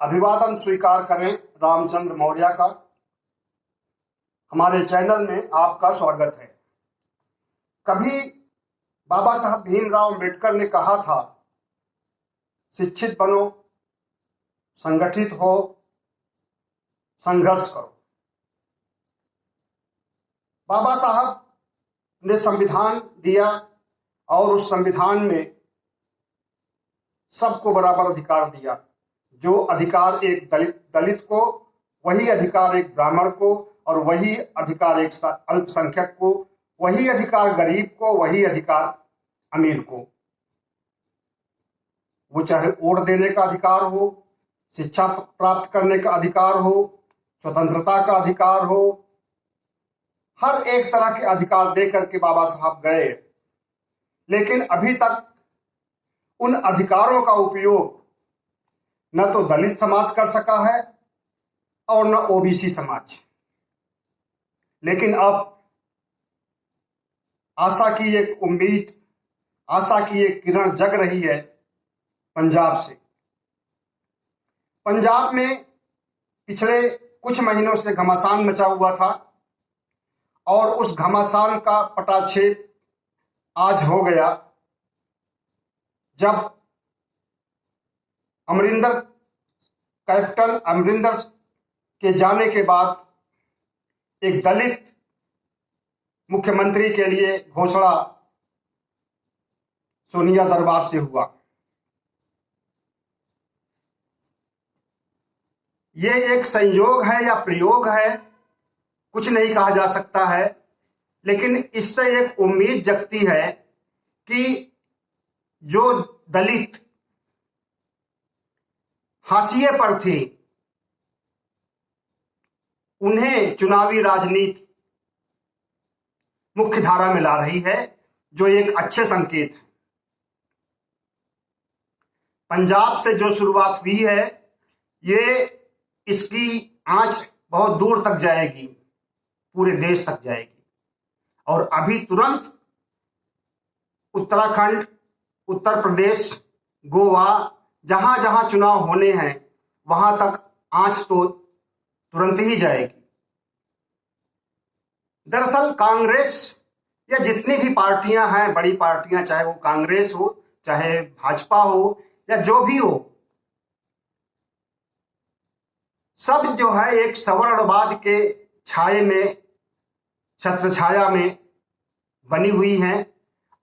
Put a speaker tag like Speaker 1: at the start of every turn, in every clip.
Speaker 1: अभिवादन स्वीकार करें रामचंद्र मौर्य का। हमारे चैनल में आपका स्वागत है। कभी बाबा साहब भीमराव अम्बेडकर ने कहा था, शिक्षित बनो, संगठित हो, संघर्ष करो। बाबा साहब ने संविधान दिया और उस संविधान में सबको बराबर अधिकार दिया। जो अधिकार एक दलित को, वही अधिकार एक ब्राह्मण को, और वही अधिकार एक अल्पसंख्यक को, वही अधिकार गरीब को, वही अधिकार अमीर को। वो चाहे वोट देने का अधिकार हो, शिक्षा प्राप्त करने का अधिकार हो, स्वतंत्रता का अधिकार हो, हर एक तरह के अधिकार दे करके बाबा साहब गए। लेकिन अभी तक उन अधिकारों का उपयोग न तो दलित समाज कर सका है और न ओबीसी समाज। लेकिन अब आशा की एक उम्मीद, आशा की एक किरण जग रही है पंजाब से। पंजाब में पिछले कुछ महीनों से घमासान मचा हुआ था और उस घमासान का पटाक्षेप आज हो गया, जब अमरिंदर के जाने के बाद एक दलित मुख्यमंत्री के लिए घोषणा सोनिया दरबार से हुआ। यह एक संयोग है या प्रयोग है, कुछ नहीं कहा जा सकता है, लेकिन इससे एक उम्मीद जगती है कि जो दलित हाशिए पर थे, उन्हें चुनावी राजनीति मुख्य धारा में ला रही है, जो एक अच्छे संकेत है। पंजाब से जो शुरुआत हुई है, इसकी आंच बहुत दूर तक जाएगी, पूरे देश तक जाएगी। और अभी तुरंत उत्तराखंड, उत्तर प्रदेश, गोवा, जहां जहां चुनाव होने हैं, वहां तक आंच तो तुरंत ही जाएगी। दरअसल कांग्रेस या जितनी भी पार्टियां हैं, बड़ी पार्टियां, चाहे वो कांग्रेस हो, चाहे भाजपा हो, या जो भी हो, सब जो है एक सवर्णवाद के छाये में, छत्र छाया में बनी हुई हैं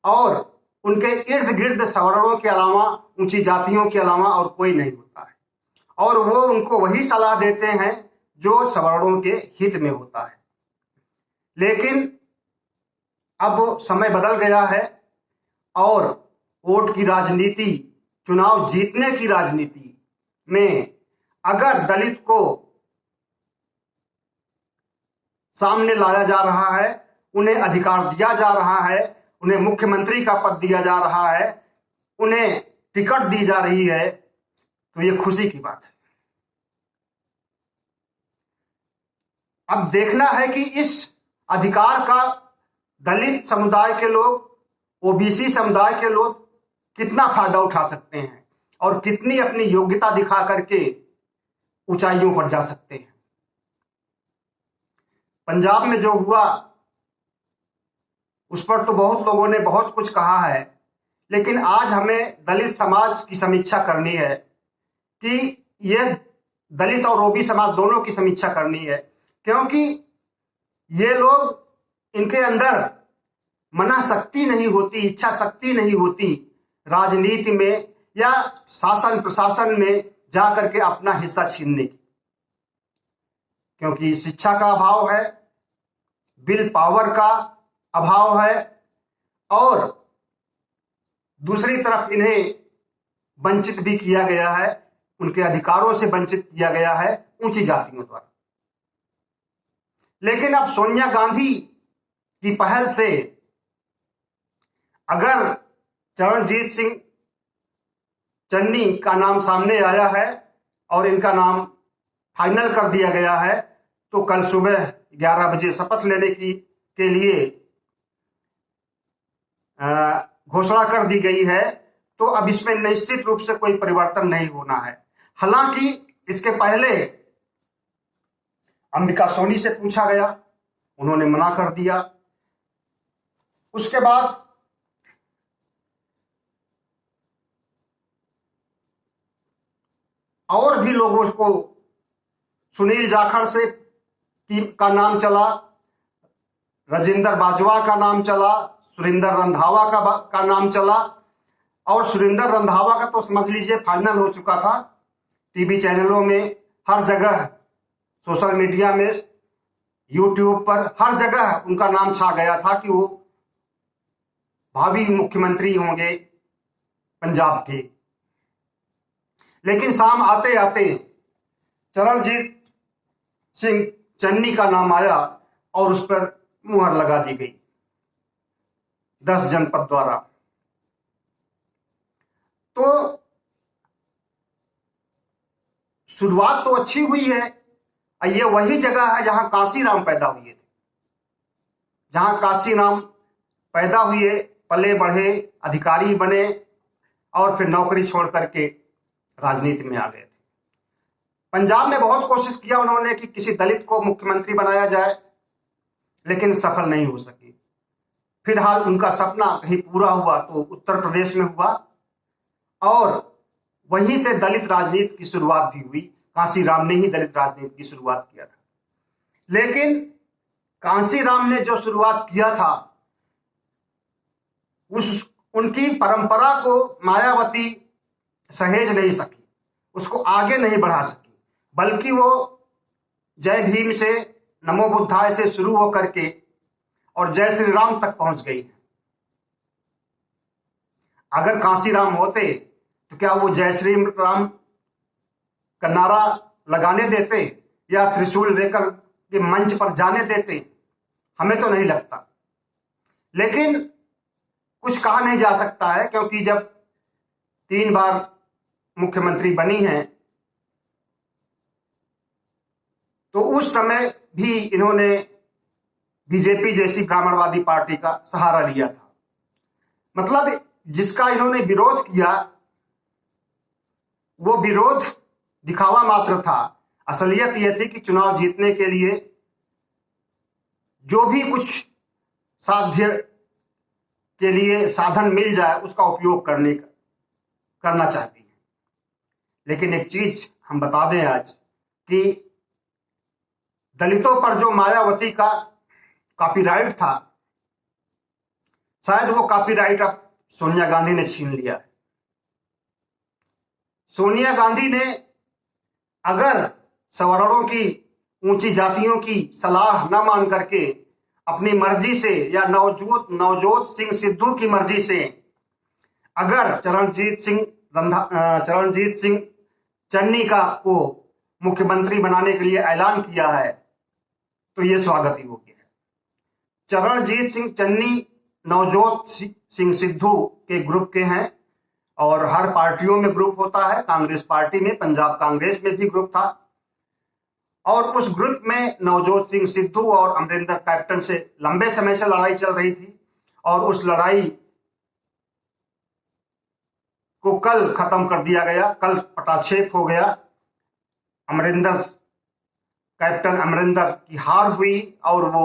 Speaker 1: और उनके इर्द गिर्द सवर्णों के अलावा, ऊंची जातियों के अलावा और कोई नहीं होता है। और वो उनको वही सलाह देते हैं जो सवर्णों के हित में होता है। लेकिन अब समय बदल गया है और वोट की राजनीति, चुनाव जीतने की राजनीति में अगर दलित को सामने लाया जा रहा है, उन्हें अधिकार दिया जा रहा है, उन्हें मुख्यमंत्री का पद दिया जा रहा है, उन्हें टिकट दी जा रही है, तो ये खुशी की बात है। अब देखना है कि इस अधिकार का दलित समुदाय के लोग, ओबीसी समुदाय के लोग कितना फायदा उठा सकते हैं और कितनी अपनी योग्यता दिखा करके ऊंचाइयों पर जा सकते हैं। पंजाब में जो हुआ उस पर तो बहुत लोगों ने बहुत कुछ कहा है, लेकिन आज हमें दलित समाज की समीक्षा करनी है कि यह दलित और ओबीसी समाज दोनों की समीक्षा करनी है, क्योंकि ये लोग, इनके अंदर मना शक्ति नहीं होती, इच्छा शक्ति नहीं होती राजनीति में या शासन प्रशासन में जाकर के अपना हिस्सा छीनने की, क्योंकि शिक्षा का अभाव है, विल पावर का अभाव है, और दूसरी तरफ इन्हें वंचित भी किया गया है, उनके अधिकारों से वंचित किया गया है ऊंची जातियों द्वारा। लेकिन अब सोनिया गांधी की पहल से अगर चरणजीत सिंह चन्नी का नाम सामने आया है और इनका नाम फाइनल कर दिया गया है, तो कल सुबह 11 बजे शपथ लेने के लिए घोषणा कर दी गई है, तो अब इसमें निश्चित रूप से कोई परिवर्तन नहीं होना है। हालांकि इसके पहले अंबिका सोनी से पूछा गया, उन्होंने मना कर दिया। उसके बाद और भी लोगों को, सुनील जाखड़ से का नाम चला, राजेंद्र बाजवा का नाम चला, सुरेंद्र रंधावा का नाम चला। और सुरेंद्र रंधावा का तो समझ लीजिए फाइनल हो चुका था। टीवी चैनलों में, हर जगह, सोशल मीडिया में, यूट्यूब पर, हर जगह उनका नाम छा गया था कि वो भावी मुख्यमंत्री होंगे पंजाब के। लेकिन शाम आते आते चरणजीत सिंह चन्नी का नाम आया और उस पर मुहर लगा दी गई 10 जनपद द्वारा। तो शुरुआत तो अच्छी हुई है। ये वही जगह है जहां कांशीराम पैदा हुए थे, जहां कांशीराम पैदा हुए, पले बढ़े, अधिकारी बने और फिर नौकरी छोड़ करके राजनीति में आ गए थे। पंजाब में बहुत कोशिश किया उन्होंने कि किसी दलित को मुख्यमंत्री बनाया जाए, लेकिन सफल नहीं हो सकी। फिलहाल उनका सपना कहीं पूरा हुआ तो उत्तर प्रदेश में हुआ और वहीं से दलित राजनीति की शुरुआत भी हुई। कांशीराम ने ही दलित राजनीति की शुरुआत किया था। लेकिन कांशीराम ने जो शुरुआत किया था, उनकी परंपरा को मायावती सहेज नहीं सकी, उसको आगे नहीं बढ़ा सकी, बल्कि वो जय भीम से, नमो बुद्धाय से शुरू होकर के और जय श्री राम तक पहुंच गई है। अगर कांशीराम होते तो क्या वो जय श्री राम का नारा लगाने देते या त्रिशूल लेकर के मंच पर जाने देते? हमें तो नहीं लगता। लेकिन कुछ कहा नहीं जा सकता है, क्योंकि जब 3 बार मुख्यमंत्री बनी है तो उस समय भी इन्होंने बीजेपी जैसी ब्राह्मणवादी पार्टी का सहारा लिया था। मतलब जिसका इन्होंने विरोध किया वो विरोध दिखावा मात्र था। असलियत यह थी कि चुनाव जीतने के लिए जो भी कुछ साध्य के लिए साधन मिल जाए उसका उपयोग करना चाहती है। लेकिन एक चीज हम बता दें आज कि दलितों पर जो मायावती का कॉपीराइट था, शायद वो कॉपीराइट अब सोनिया गांधी ने छीन लिया है। सोनिया गांधी ने अगर सवर्णों की, ऊंची जातियों की सलाह न मान करके अपनी मर्जी से या नवजोत सिंह सिद्धू की मर्जी से अगर चरणजीत सिंह चन्नी को मुख्यमंत्री बनाने के लिए ऐलान किया है तो ये स्वागत ही हो गया है। चरणजीत सिंह चन्नी नवजोत सिंह सिद्धू के ग्रुप के हैं और हर पार्टियों में ग्रुप होता है। कांग्रेस पार्टी में, पंजाब कांग्रेस में भी ग्रुप था और उस ग्रुप में नवजोत सिंह सिद्धू और अमरिंदर कैप्टन से लंबे समय से लड़ाई चल रही थी और उस लड़ाई को कल खत्म कर दिया गया। कल पटाक्षेप हो गया। कैप्टन अमरिंदर की हार हुई और वो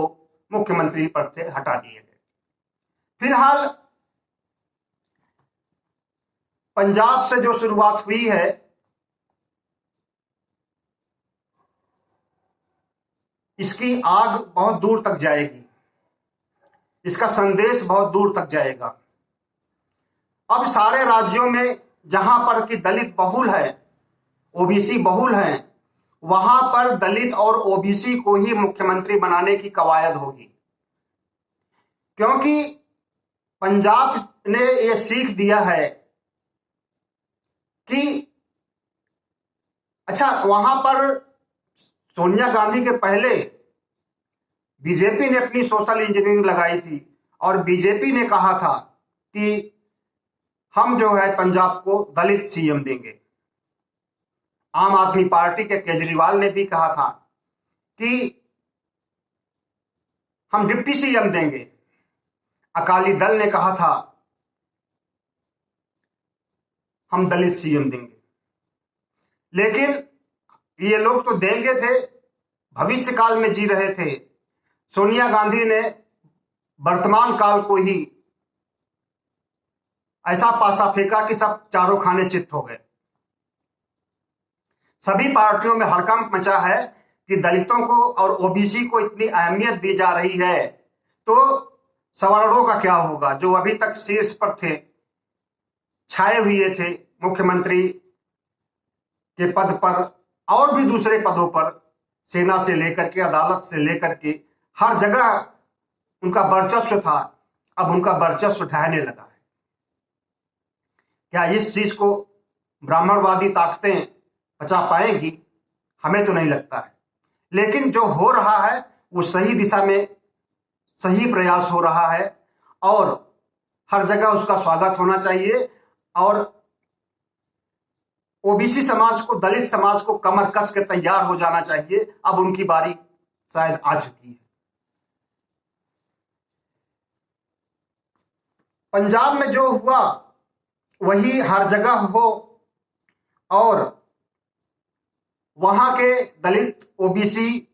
Speaker 1: मुख्यमंत्री पद से हटा दिए गए। फिलहाल पंजाब से जो शुरुआत हुई है, इसकी आग बहुत दूर तक जाएगी, इसका संदेश बहुत दूर तक जाएगा। अब सारे राज्यों में जहां पर कि दलित बहुल है, ओबीसी बहुल है, वहां पर दलित और ओबीसी को ही मुख्यमंत्री बनाने की कवायद होगी। क्योंकि पंजाब ने यह सीख दिया है कि अच्छा, वहां पर सोनिया गांधी के पहले बीजेपी ने अपनी सोशल इंजीनियरिंग लगाई थी और बीजेपी ने कहा था कि हम जो है पंजाब को दलित सीएम देंगे। आम आदमी पार्टी के केजरीवाल ने भी कहा था कि हम डिप्टी सीएम देंगे। अकाली दल ने कहा था हम दलित सीएम देंगे। लेकिन ये लोग तो देंगे थे, भविष्य काल में जी रहे थे। सोनिया गांधी ने वर्तमान काल को ही ऐसा पासा फेंका कि सब चारों खाने चित्त हो गए। सभी पार्टियों में हड़कंप मचा है कि दलितों को और ओबीसी को इतनी अहमियत दी जा रही है, तो सवर्णों का क्या होगा, जो अभी तक शीर्ष पर थे, छाए हुए थे, मुख्यमंत्री के पद पर और भी दूसरे पदों पर, सेना से लेकर के अदालत से लेकर के हर जगह उनका वर्चस्व था। अब उनका वर्चस्व ढहने लगा है। क्या इस चीज को ब्राह्मणवादी ताकतें बचा पाएंगी? हमें तो नहीं लगता है। लेकिन जो हो रहा है वो सही दिशा में सही प्रयास हो रहा है और हर जगह उसका स्वागत होना चाहिए। और ओबीसी समाज को, दलित समाज को कमर कस के तैयार हो जाना चाहिए। अब उनकी बारी शायद आ चुकी है। पंजाब में जो हुआ वही हर जगह हो और वहां के दलित, ओबीसी,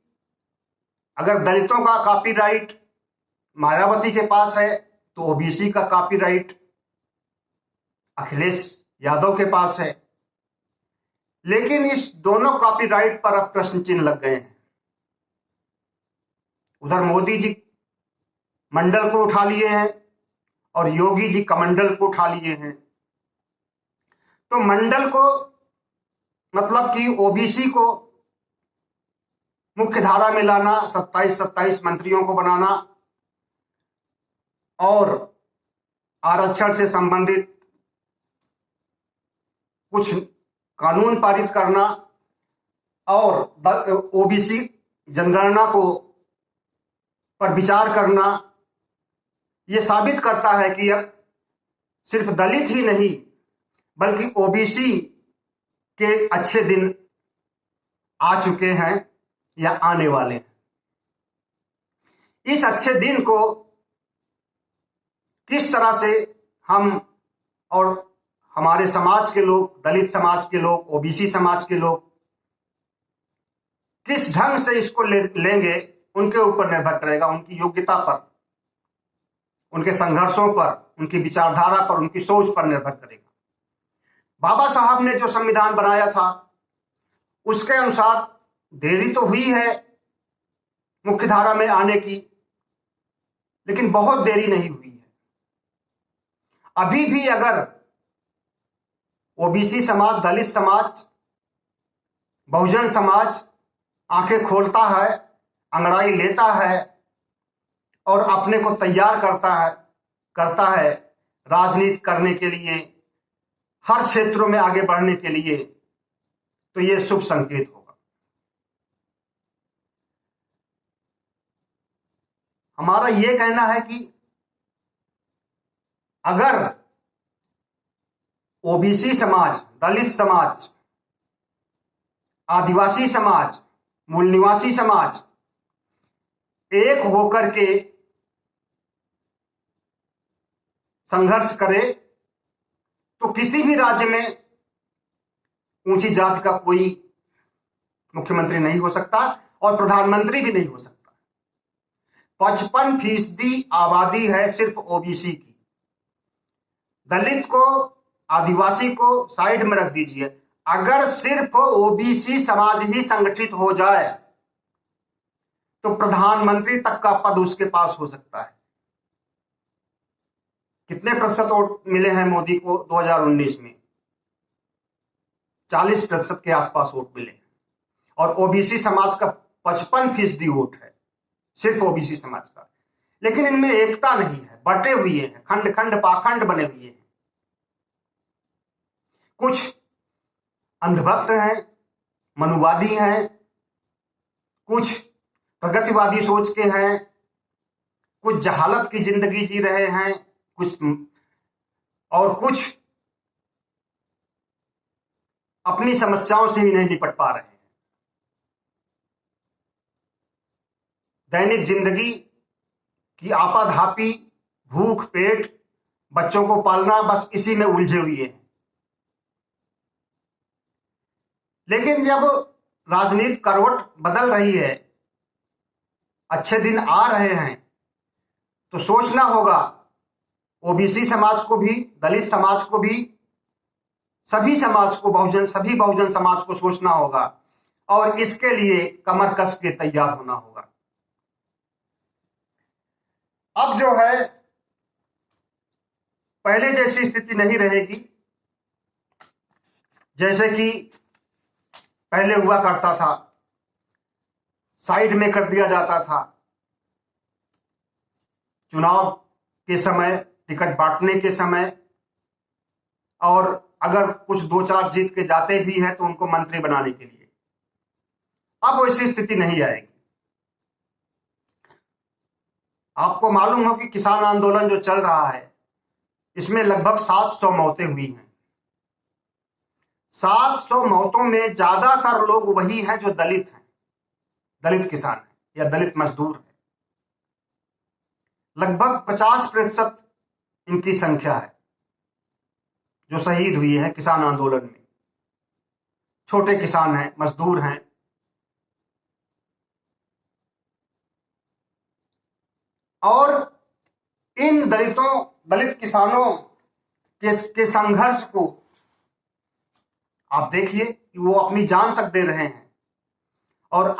Speaker 1: अगर दलितों का कॉपीराइट मायावती के पास है तो ओबीसी का कॉपीराइट अखिलेश यादव के पास है। लेकिन इस दोनों कॉपीराइट पर अब प्रश्न चिन्ह लग गए हैं। उधर मोदी जी मंडल को उठा लिए हैं और योगी जी कमंडल को उठा लिए हैं। तो मंडल को मतलब कि ओबीसी को मुख्य धारा में लाना, 27 मंत्रियों को बनाना और आरक्षण से संबंधित कुछ कानून पारित करना और ओबीसी जनगणना को पर विचार करना, यह साबित करता है कि अब सिर्फ दलित ही नहीं बल्कि ओबीसी के अच्छे दिन आ चुके हैं या आने वाले हैं। इस अच्छे दिन को किस तरह से हम और हमारे समाज के लोग, दलित समाज के लोग, ओबीसी समाज के लोग किस ढंग से इसको लेंगे, उनके ऊपर निर्भर करेगा। उनकी योग्यता पर, उनके संघर्षों पर, उनकी विचारधारा पर, उनकी सोच पर निर्भर करेगा। बाबा साहब ने जो संविधान बनाया था उसके अनुसार देरी तो हुई है मुख्य धारा में आने की, लेकिन बहुत देरी नहीं हुई है। अभी भी अगर ओबीसी समाज, दलित समाज, बहुजन समाज आंखें खोलता है, अंगड़ाई लेता है और अपने को तैयार करता है राजनीति करने के लिए, हर क्षेत्रों में आगे बढ़ने के लिए, तो यह शुभ संकेत होगा। हमारा यह कहना है कि अगर ओबीसी समाज, दलित समाज, आदिवासी समाज, मूल निवासी समाज एक होकर के संघर्ष करे तो किसी भी राज्य में ऊंची जाति का कोई मुख्यमंत्री नहीं हो सकता और प्रधानमंत्री भी नहीं हो सकता। 55% आबादी है सिर्फ ओबीसी की। दलित को, आदिवासी को साइड में रख दीजिए। अगर सिर्फ ओबीसी समाज ही संगठित हो जाए तो प्रधानमंत्री तक का पद उसके पास हो सकता है। कितने प्रतिशत वोट मिले हैं मोदी को 2019 में? 40% के आसपास वोट मिले और ओबीसी समाज का 55% वोट है, सिर्फ ओबीसी समाज का। लेकिन इनमें एकता नहीं है, बटे हुए हैं, खंड खंड पाखंड बने हुए हैं। कुछ अंधभक्त हैं, मनुवादी हैं, कुछ प्रगतिवादी सोच के हैं, कुछ जहालत की जिंदगी जी रहे हैं, कुछ अपनी समस्याओं से ही नहीं निपट पा रहे हैं। दैनिक जिंदगी की आपाधापी, भूख पेट, बच्चों को पालना, बस इसी में उलझे हुए हैं। लेकिन जब राजनीति करवट बदल रही है, अच्छे दिन आ रहे हैं, तो सोचना होगा ओबीसी समाज को भी, दलित समाज को भी, सभी समाज को, सभी बहुजन समाज को सोचना होगा और इसके लिए कमर कस के तैयार होना होगा। अब जो है पहले जैसी स्थिति नहीं रहेगी, जैसे कि पहले हुआ करता था, साइड में कर दिया जाता था। चुनाव के समय, टिकट बांटने के समय, और अगर कुछ 2-4 जीत के जाते भी हैं तो उनको मंत्री बनाने के लिए। अब वैसी स्थिति नहीं आएगी। आपको मालूम हो कि किसान आंदोलन जो चल रहा है, इसमें लगभग 700 मौतें हुई हैं। 700 मौतों में ज्यादातर लोग वही हैं जो दलित हैं, दलित किसान हैं या दलित मजदूर हैं। लगभग 50% इनकी संख्या है जो शहीद हुई है किसान आंदोलन में। छोटे किसान हैं, मजदूर हैं। और इन दलित किसानों के संघर्ष को आप देखिए कि वो अपनी जान तक दे रहे हैं, और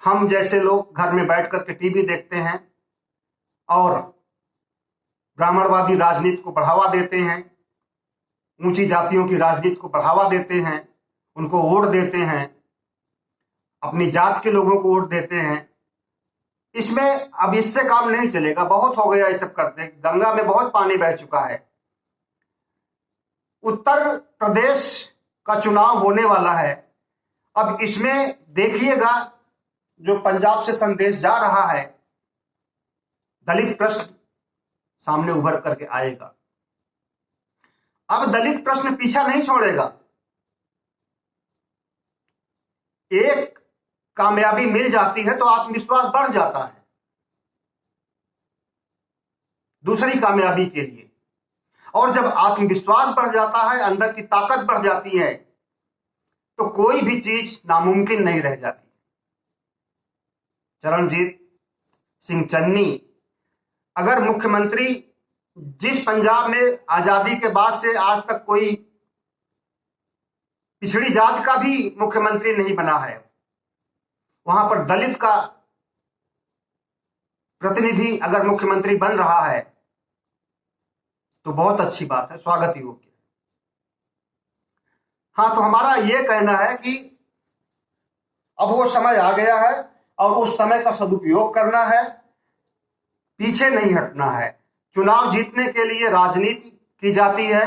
Speaker 1: हम जैसे लोग घर में बैठ करके टीवी देखते हैं और ब्राह्मणवादी राजनीति को बढ़ावा देते हैं, ऊंची जातियों की राजनीति को बढ़ावा देते हैं, उनको वोट देते हैं, अपनी जात के लोगों को वोट देते हैं। इसमें अब इससे काम नहीं चलेगा, बहुत हो गया ये सब करते। गंगा में बहुत पानी बह चुका है। उत्तर प्रदेश का चुनाव होने वाला है। अब इसमें देखिएगा जो पंजाब से संदेश जा रहा है, दलित प्रश्न सामने उभर करके आएगा। अब दलित प्रश्न पीछा नहीं छोड़ेगा। एक कामयाबी मिल जाती है तो आत्मविश्वास बढ़ जाता है दूसरी कामयाबी के लिए, और जब आत्मविश्वास बढ़ जाता है, अंदर की ताकत बढ़ जाती है, तो कोई भी चीज नामुमकिन नहीं रह जाती। चरणजीत सिंह चन्नी अगर मुख्यमंत्री, जिस पंजाब में आजादी के बाद से आज तक कोई पिछड़ी जात का भी मुख्यमंत्री नहीं बना है, वहां पर दलित का प्रतिनिधि अगर मुख्यमंत्री बन रहा है तो बहुत अच्छी बात है, स्वागत योग्य। हाँ, तो हमारा यह कहना है कि अब वो समय आ गया है और उस समय का सदुपयोग करना है, पीछे नहीं हटना है। चुनाव जीतने के लिए राजनीति की जाती है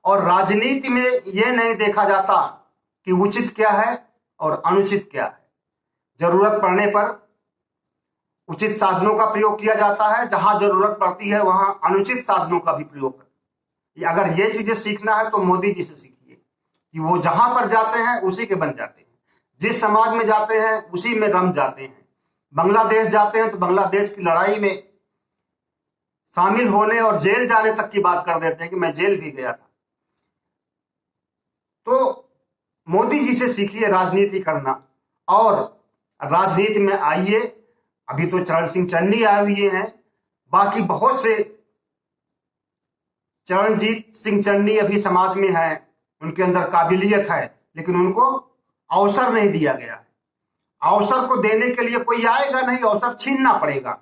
Speaker 1: और राजनीति में यह नहीं देखा जाता कि उचित क्या है और अनुचित क्या है। जरूरत पड़ने पर उचित साधनों का प्रयोग किया जाता है, जहां जरूरत पड़ती है वहां अनुचित साधनों का भी प्रयोग करते। अगर ये चीजें सीखना है तो मोदी जी से सीखिए कि वो जहां पर जाते हैं उसी के बन जाते हैं, जिस समाज में जाते हैं उसी में रम जाते हैं। बांग्लादेश जाते हैं तो बांग्लादेश की लड़ाई में शामिल होने और जेल जाने तक की बात कर देते हैं कि मैं जेल भी गया था। तो मोदी जी से सीखिए राजनीति करना और राजनीति में आइए। अभी तो चरण सिंह चन्नी आए हुए हैं, बाकी बहुत से चरणजीत सिंह चन्नी अभी समाज में है, उनके अंदर काबिलियत है, लेकिन उनको अवसर नहीं दिया गया है। अवसर को देने के लिए कोई आएगा नहीं, अवसर छीनना पड़ेगा।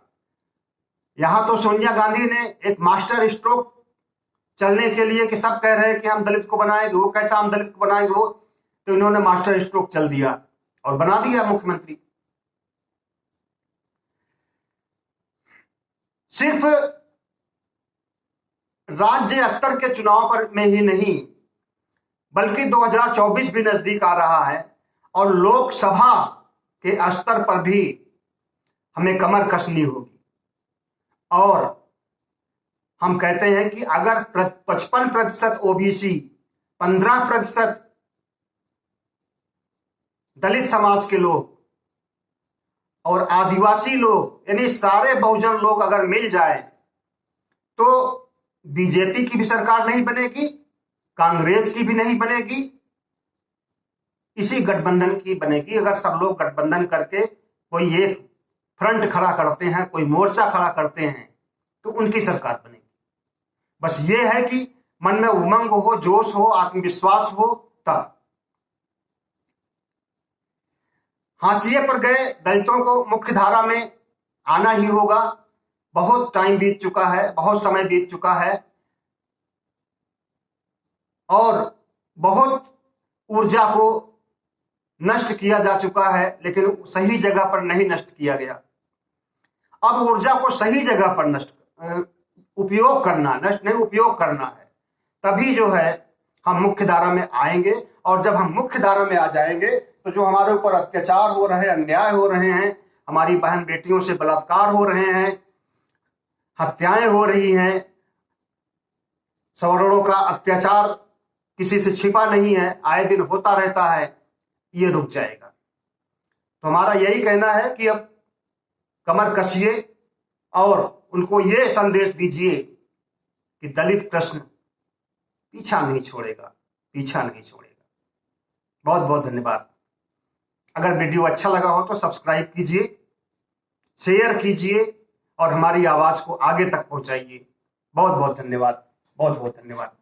Speaker 1: यहां तो सोनिया गांधी ने एक मास्टर स्ट्रोक चलने के लिए कि सब कह रहे हैं कि हम दलित को बनाएंगे, वो कहता हम दलित को बनाएंगे, वो तो इन्होंने मास्टर स्ट्रोक चल दिया और बना दिया मुख्यमंत्री। सिर्फ राज्य स्तर के चुनाव पर में ही नहीं, बल्कि 2024 भी नजदीक आ रहा है और लोकसभा के स्तर पर भी हमें कमर कसनी होगी। और हम कहते हैं कि अगर 55% ओबीसी, 15% दलित समाज के लोग और आदिवासी लोग, यानी सारे बहुजन लोग अगर मिल जाए तो बीजेपी की भी सरकार नहीं बनेगी, कांग्रेस की भी नहीं बनेगी, इसी गठबंधन की बनेगी। अगर सब लोग गठबंधन करके कोई एक फ्रंट खड़ा करते हैं, कोई मोर्चा खड़ा करते हैं, तो उनकी सरकार बनेगी। बस ये है कि मन में उमंग हो, जोश हो, आत्मविश्वास हो, तब। हाशिए पर गए दलितों को मुख्य धारा में आना ही होगा। बहुत टाइम बीत चुका है, बहुत समय बीत चुका है और बहुत ऊर्जा को नष्ट किया जा चुका है, लेकिन सही जगह पर नहीं नष्ट किया गया। अब ऊर्जा को सही जगह पर उपयोग करना, नष्ट नहीं उपयोग करना है। तभी जो है हम मुख्य धारा में आएंगे। और जब हम मुख्य धारा में आ जाएंगे तो जो हमारे ऊपर अत्याचार हो रहे हैं, अन्याय हो रहे हैं, हमारी बहन बेटियों से बलात्कार हो रहे हैं, हत्याएं हो रही हैं, सवर्णों का अत्याचार किसी से छिपा नहीं है, आए दिन होता रहता है, ये रुक जाएगा। तो हमारा यही कहना है कि अब कमर कसिए और उनको ये संदेश दीजिए कि दलित प्रश्न पीछा नहीं छोड़ेगा, पीछा नहीं छोड़ेगा। बहुत बहुत धन्यवाद। अगर वीडियो अच्छा लगा हो तो सब्सक्राइब कीजिए, शेयर कीजिए और हमारी आवाज को आगे तक पहुंचाइए। बहुत बहुत धन्यवाद, बहुत बहुत धन्यवाद।